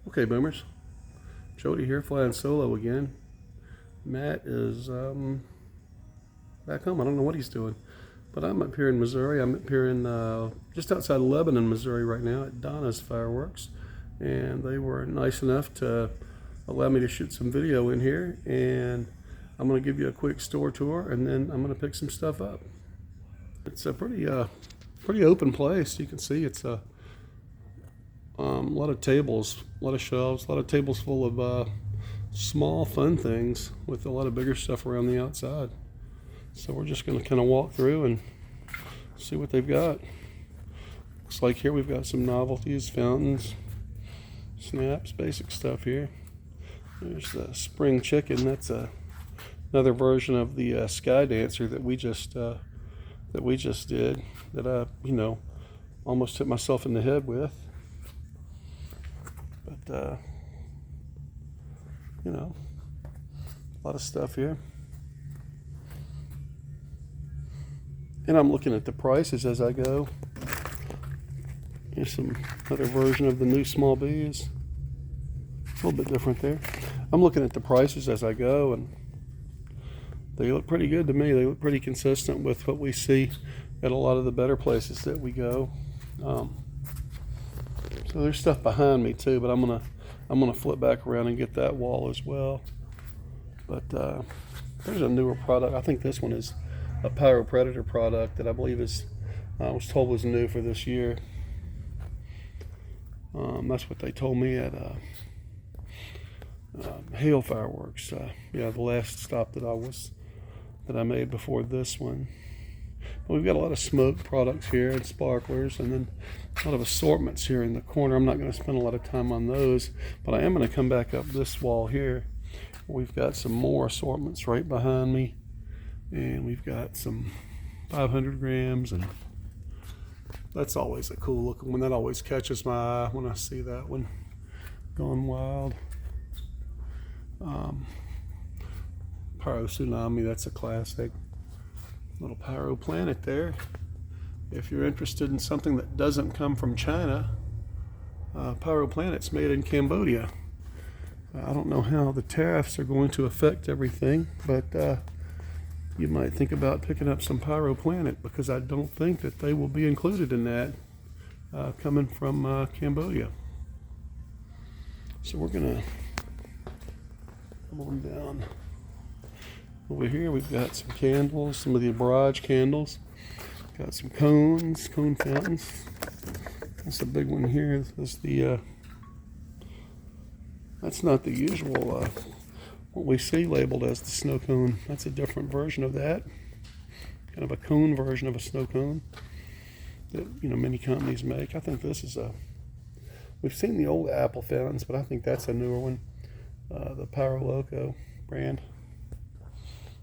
Okay, boomers. Jody here, flying solo again. Matt is back home. I don't know what he's doing, but I'm up here in Missouri. I'm up here in just outside Lebanon, Missouri, right now at Donna's fireworks, and they were nice enough to allow me to shoot some video in here. And I'm going to give you a quick store tour, and then I'm going to pick some stuff up. It's a pretty open place. You can see it's a lot of tables, a lot of shelves, a lot of tables full of small fun things with a lot of bigger stuff around the outside. So we're just going to kind of walk through and see what they've got. Looks like here we've got some novelties, fountains, snaps, basic stuff here. There's the spring chicken. That's another version of the sky dancer that we just did. That I almost hit myself in the head with. But a lot of stuff here. And I'm looking at the prices as I go. Here's another version of the new small bees. A little bit different there. I'm looking at the prices as I go, and they look pretty good to me. They look pretty consistent with what we see at a lot of the better places that we go. So there's stuff behind me too, but I'm gonna flip back around and get that wall as well. But there's a newer product. I think this one is a Pyro Predator product that I believe I was told was new for this year. That's what they told me at Hail Fireworks. The last stop that I made before this one. But we've got a lot of smoke products here and sparklers, and then a lot of assortments here in the corner. I'm not going to spend a lot of time on those, but I am going to come back up this wall here. We've got some more assortments right behind me, and we've got some 500 grams, and that's always a cool looking one. That always catches my eye when I see that one going wild. Pyro Tsunami, that's a classic. Little Pyro Planet there. If you're interested in something that doesn't come from China, Pyro Planet's made in Cambodia. I don't know how the tariffs are going to affect everything, but you might think about picking up some Pyro Planet, because I don't think that they will be included in that coming from Cambodia. So we're gonna come on down. Over here we've got some candles, some of the barrage candles. Got some cone fountains. That's a big one here. That's not the usual what we see labeled as the snow cone. That's a different version of that. Kind of a cone version of a snow cone that many companies make. I think this is we've seen the old apple fountains, but I think that's a newer one. The Pyro Loco brand.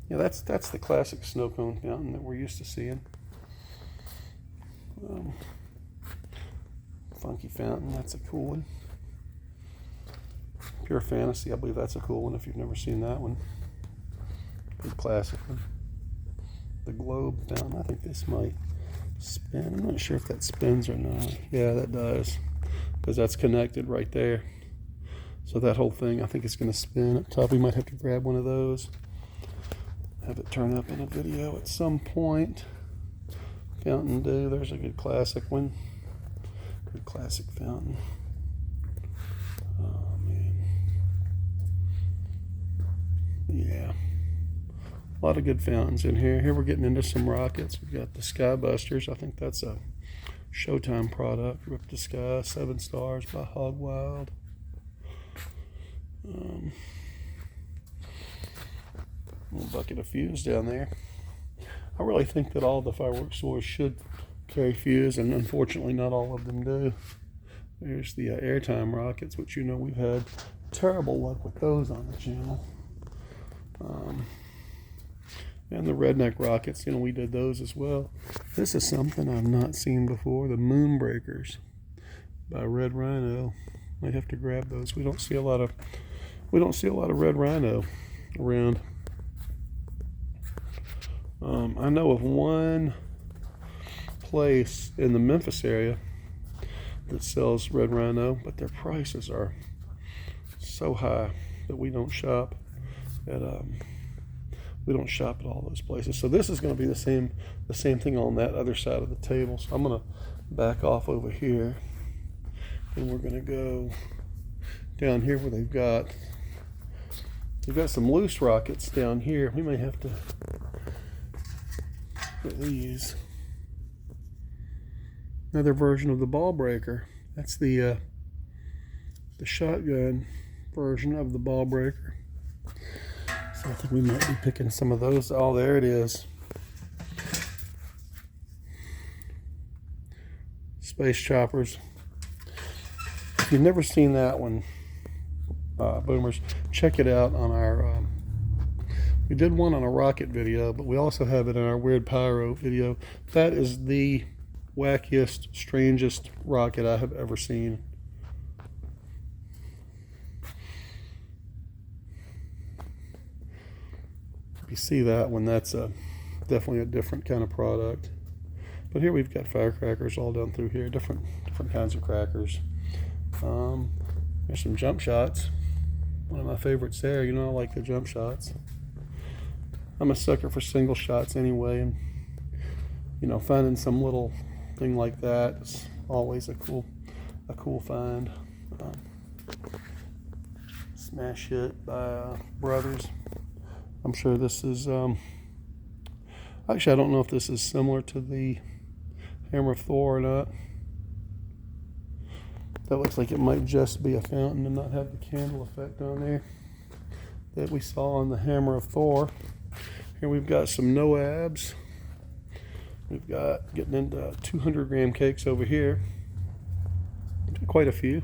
Yeah, that's the classic snow cone fountain that we're used to seeing. Funky fountain, that's a cool one. Pure Fantasy, I believe that's a cool one if you've never seen that one. Good classic one. The Globe fountain, I think this might spin. I'm not sure if that spins or not. Yeah, that does, because that's connected right there. So that whole thing, I think it's going to spin up top. We might have to grab one of those. Have it turn up in a video at some point. Fountain Dew, there's a good classic one. Good classic fountain. Oh man. Yeah. A lot of good fountains in here. Here we're getting into some rockets. We've got the Sky Busters. I think that's a Showtime product. Rip the Sky, 7 stars by Hog Wild. Little bucket of fuse down there. I really think that all the fireworks stores should carry fuse, and unfortunately not all of them do. There's the airtime rockets, which we've had terrible luck with those on the channel. And the redneck rockets, we did those as well. This is something I've not seen before, the Moonbreakers by Red Rhino. Might have to grab those. We don't see a lot of Red Rhino around. I know of one place in the Memphis area that sells Red Rhino, but their prices are so high that we don't shop at all those places. So this is going to be the same thing on that other side of the table. So I'm going to back off over here, and we're going to go down here where they've got some loose rockets down here. We may have to get these. Another version of the ball breaker. That's the shotgun version of the ball breaker. So I think we might be picking some of those. Oh, there it is. Space choppers. If you've never seen that one, boomers, check it out on our we did one on a rocket video, but we also have it in our weird pyro video. That is the wackiest, strangest rocket I have ever seen. If you see that one, that's definitely a different kind of product. But here we've got firecrackers all down through here, different kinds of crackers. There's some jump shots. One of my favorites there. You know, I like the jump shots. I'm a sucker for single shots anyway, and you know, finding some little thing like that is always a cool find. Smash hit by Brothers. I'm sure this is actually, I don't know if this is similar to the Hammer of Thor or not. That looks like it might just be a fountain and not have the candle effect on there that we saw on the Hammer of Thor. Here we've got some Noabs. We've got getting into 200 gram cakes over here. Quite a few.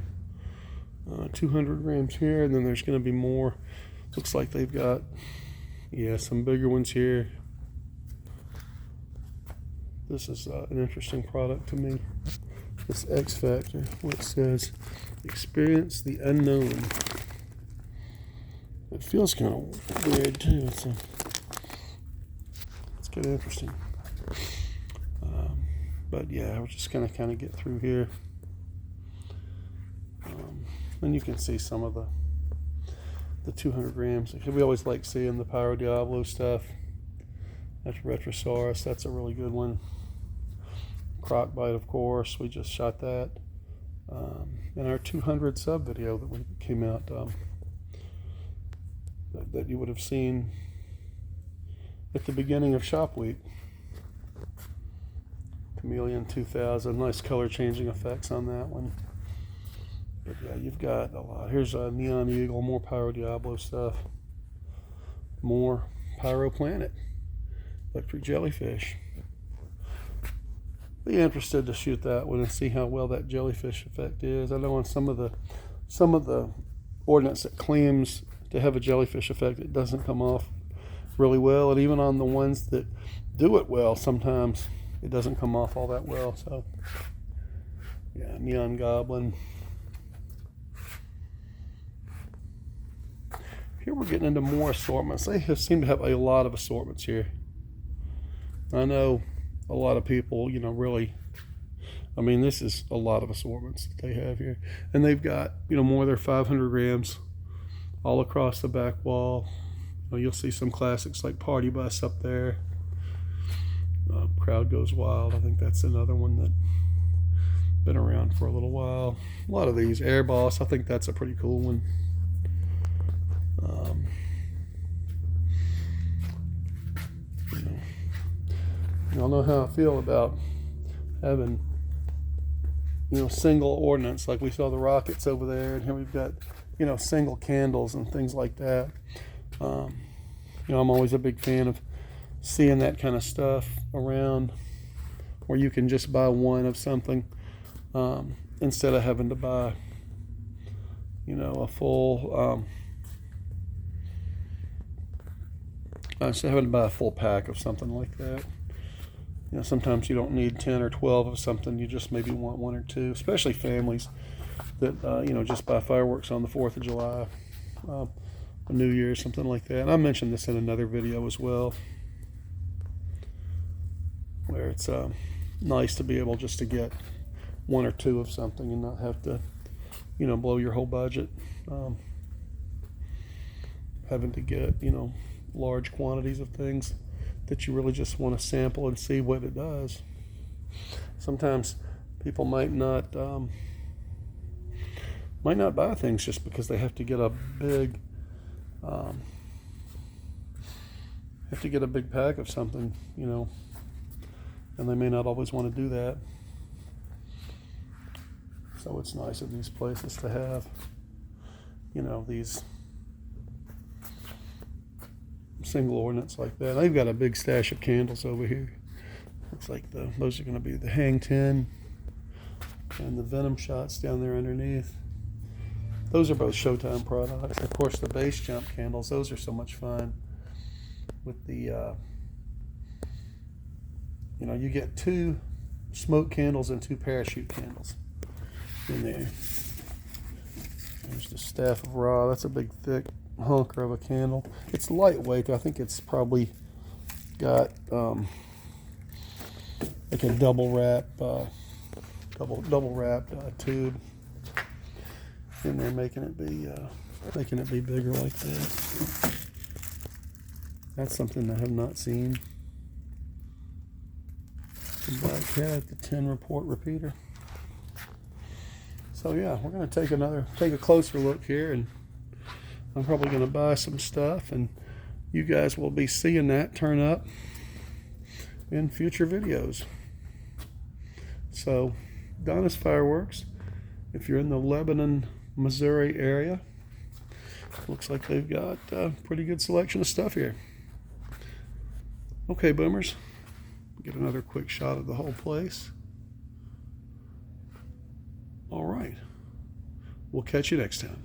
200 grams here, and then there's going to be more. Looks like they've got, yeah, some bigger ones here. This is an interesting product to me. This X Factor, which says, experience the unknown. It feels kind of weird too. It's kind of interesting. But yeah, we're just gonna kind of get through here. And you can see some of the 200 grams. We always like seeing the Pyro Diablo stuff. That's Retrosaurus. That's a really good one. Crocbite, of course. We just shot that in our 200 sub video that we came out that you would have seen at the beginning of Shop Week. Chameleon 2000. Nice color changing effects on that one. But yeah, you've got a lot. Here's a Neon Eagle, more Pyro Diablo stuff. More Pyro Planet. Electric Jellyfish. Be interested to shoot that one and see how well that jellyfish effect is. I know on some of the ordnance that claims to have a jellyfish effect, it doesn't come off really well, and even on the ones that do it well, sometimes it doesn't come off all that well. So yeah, Neon Goblin. Here we're getting into more assortments. They seem to have a lot of assortments here. I know a lot of people, you know, really, I mean, this is a lot of assortments that they have here. And they've got, you know, more of their 500 grams all across the back wall. You know, you'll see some classics like Party Bus up there. Crowd Goes Wild. I think that's another one that's been around for a little while. A lot of these. Air Boss, I think that's a pretty cool one. Y'all know how I feel about having, you know, single ordnance, like we saw the rockets over there, and here we've got, you know, single candles and things like that. You know, I'm always a big fan of seeing that kind of stuff around where you can just buy one of something instead of having to buy, you know, a full instead of having to buy a full pack of something like that. You know, sometimes you don't need 10 or 12 of something. You just maybe want one or two, especially families that, you know, just buy fireworks on the 4th of July, New Year's, something like that. And I mentioned this in another video as well, where it's nice to be able just to get one or two of something and not have to, you know, blow your whole budget. having to get, you know, large quantities of things that you really just want to sample and see what it does. Sometimes people might not buy things just because they have to get a big pack of something, you know, and they may not always want to do that. So it's nice of these places to have, you know, these single ordnance like that. They've got a big stash of candles over here. Looks like those are going to be the hang 10 and the venom shots down there underneath. Those are both Showtime products. Of course, the base jump candles, those are so much fun with the, you know, you get 2 smoke candles and 2 parachute candles in there. There's the Staff of Ra. That's a big, thick hunker of a candle. It's lightweight. I think it's probably got like a double wrapped tube in there, making it be bigger like that. That's something I have not seen. The Black Cat, the 10 report repeater. So yeah, we're going to take a closer look here, and I'm probably going to buy some stuff, and you guys will be seeing that turn up in future videos. So, Donna's Fireworks, if you're in the Lebanon, Missouri area, looks like they've got a pretty good selection of stuff here. Okay, boomers, get another quick shot of the whole place. All right, we'll catch you next time.